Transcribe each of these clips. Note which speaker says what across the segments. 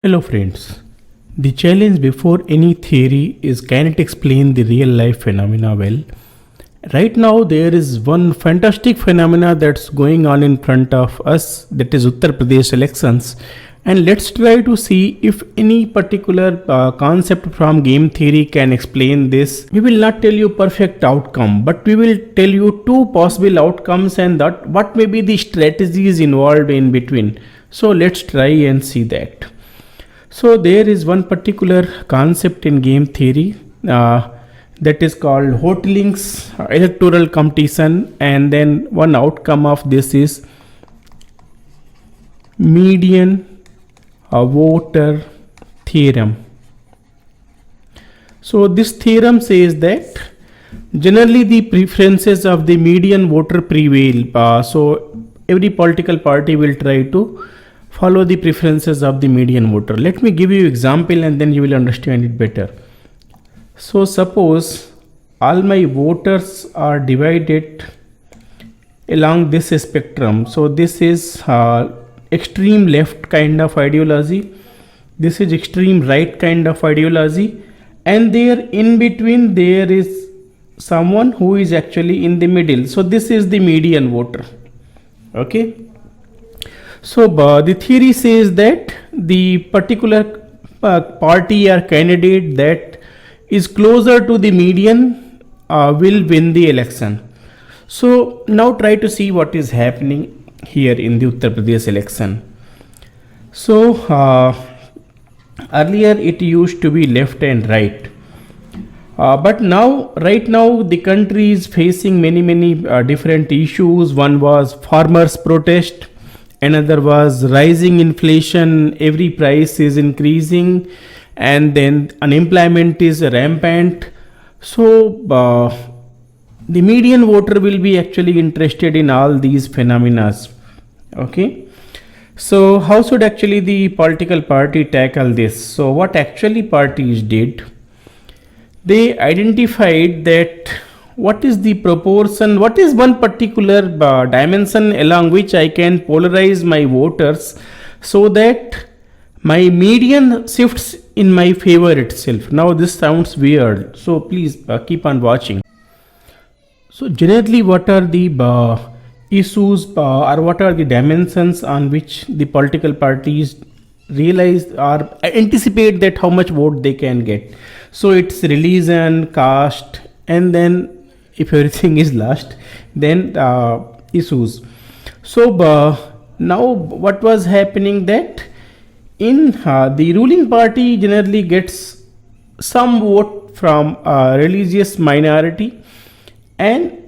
Speaker 1: Hello friends. The challenge before any theory is can it explain the real life phenomena well? Right now there is one fantastic phenomena that's going on in front of us, that is Uttar Pradesh elections, and let's try to see if any particular concept from game theory can explain this. We will not tell you perfect outcome, but we will tell you two possible outcomes and that what may be the strategies involved in between. So let's try and see that. So there is one particular concept in game theory that is called Hoteling's electoral competition, and then one outcome of this is median voter theorem. So this theorem says that generally the preferences of the median voter prevail. So every political party will try to follow the preferences of the median voter. Let me give you example and then you will understand it better. So suppose all my voters are divided along this spectrum. So this is extreme left kind of ideology, this is extreme right kind of ideology, and there in between there is someone who is actually in the middle. So this is the median voter. Okay. So the theory says that the particular party or candidate that is closer to the median will win the election. So now try to see what is happening here in the Uttar Pradesh election. So earlier it used to be left and right. But right now the country is facing many different issues. One was farmers protest, another was rising inflation, every price is increasing, and then unemployment is rampant. So the median voter will be actually interested in all these phenomena. Okay, so how should actually the political party tackle this? So what actually parties did, they identified that what is the proportion, what is one particular dimension along which I can polarize my voters so that my median shifts in my favor itself. Now this sounds weird, so please keep on watching. So generally what are the issues or what are the dimensions on which the political parties realize or anticipate that how much vote they can get? So it's religion, caste, and then if everything is lost, then issues. So now what was happening that in the ruling party generally gets some vote from religious minority and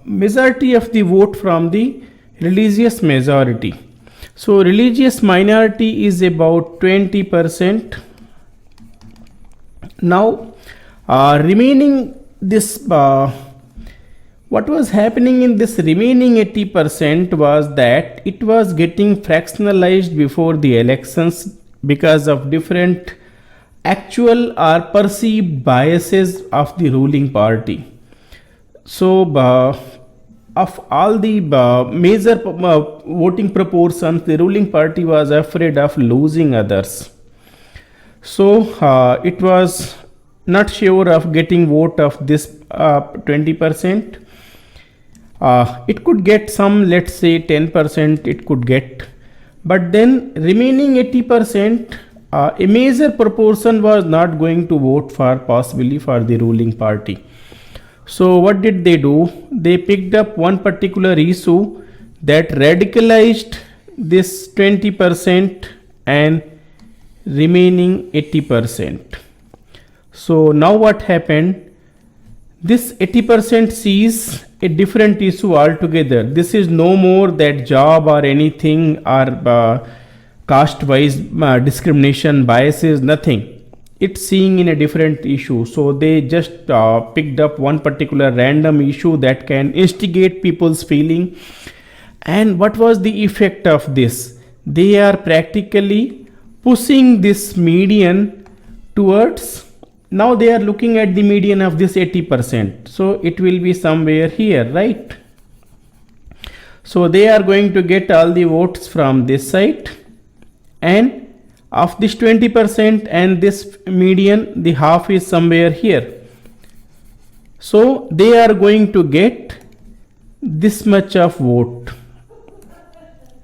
Speaker 1: majority of the vote from the religious majority. So religious minority is about 20%. Now remaining this what was happening in this remaining 80% was that it was getting fractionalized before the elections because of different actual or perceived biases of the ruling party. So of all the major voting proportions, the ruling party was afraid of losing others. So it was not sure of getting vote of this 20%. It could get some, let's say 10% it could get, but then remaining 80%, a major proportion was not going to vote for possibly for the ruling party. So what did they do? They picked up one particular issue that radicalized this 20% and remaining 80%. So now what happened? This 80% sees a different issue altogether. This is no more that job or anything or caste wise discrimination, biases, nothing. It's seeing in a different issue. So they just picked up one particular random issue that can instigate people's feeling. And what was the effect of this? They are practically pushing this median towards, now they are looking at the median of this 80%. So it will be somewhere here, right? So they are going to get all the votes from this side and of this 20% and this median, the half is somewhere here. So they are going to get this much of vote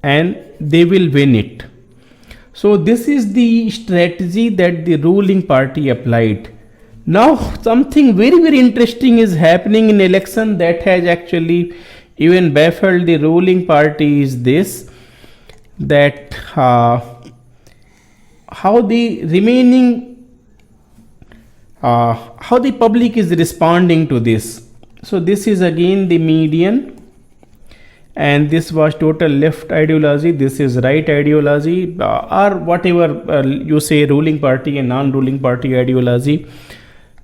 Speaker 1: and they will win it. So this is the strategy that the ruling party applied. Now something very interesting is happening in election that has actually even baffled the ruling party is this, that how the remaining how the public is responding to this. So this is again the median, and this was total left ideology, this is right ideology, or whatever you say, ruling party and non-ruling party ideology.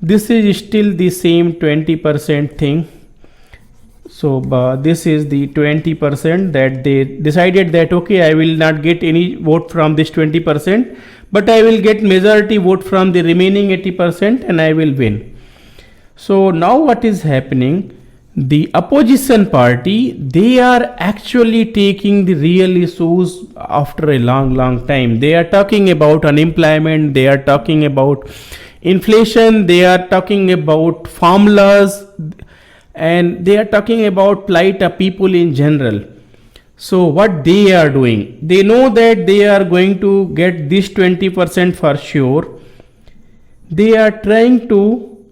Speaker 1: This is still the same 20% thing. So this is the 20% that they decided that okay, I will not get any vote from this 20%, but I will get majority vote from the remaining 80% and I will win. So now what is happening? The opposition party, they are actually taking the real issues after a long time. They are talking about unemployment, they are talking about inflation, they are talking about formulas, and they are talking about plight of people in general. So what they are doing, they know that they are going to get this 20% for sure. They are trying to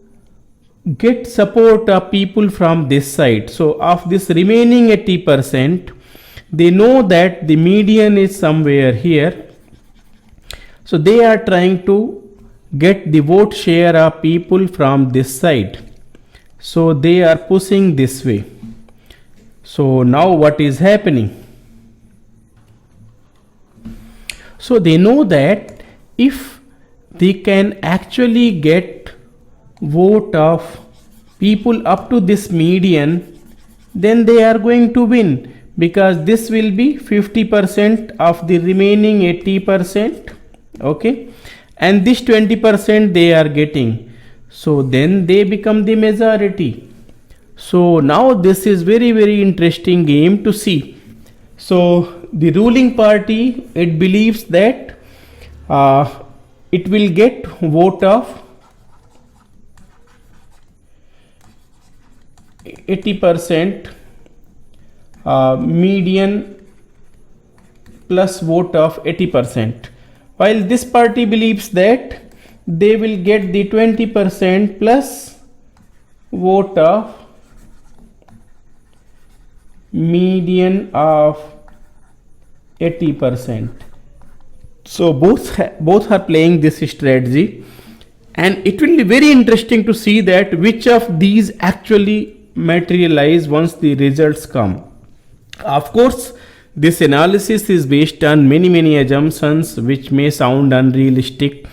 Speaker 1: get support of people from this side. So of this remaining 80%, they know that the median is somewhere here. So they are trying to get the vote share of people from this side. So they are pushing this way. So now what is happening? So they know that if they can actually get vote of people up to this median, then they are going to win, because this will be 50% of the remaining 80%, okay, and this 20% they are getting. So then they become the majority. So now this is very interesting game to see. So the ruling party, it believes that it will get vote of 80% median plus vote of 80%, while this party believes that they will get the 20% plus vote of median of 80%. So both are playing this strategy, and it will be very interesting to see that which of these actually materialize once the results come. Of course, this analysis is based on many assumptions which may sound unrealistic,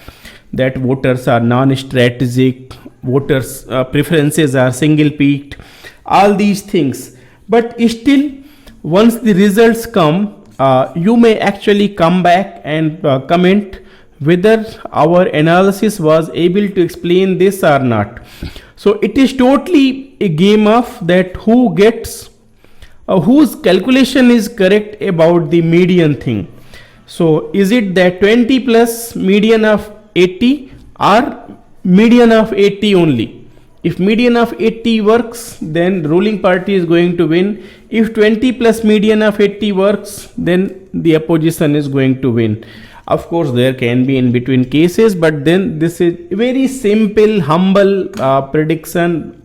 Speaker 1: that voters are non-strategic, voters preferences are single peaked, all these things. But still, once the results come, you may actually come back and comment whether our analysis was able to explain this or not. So it is totally a game of that who gets whose calculation is correct about the median thing. So is it that 20 plus median of 80 or median of 80 only? If median of 80 works, then ruling party is going to win. If 20 plus median of 80 works, then the opposition is going to win. Of course, there can be in between cases, but then this is very simple, humble prediction,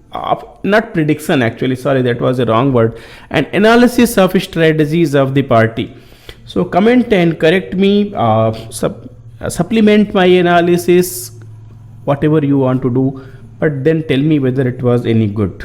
Speaker 1: not prediction actually, sorry, that was a wrong word, an analysis of strategies of the party. So comment and correct me, supplement my analysis, whatever you want to do, but then tell me whether it was any good.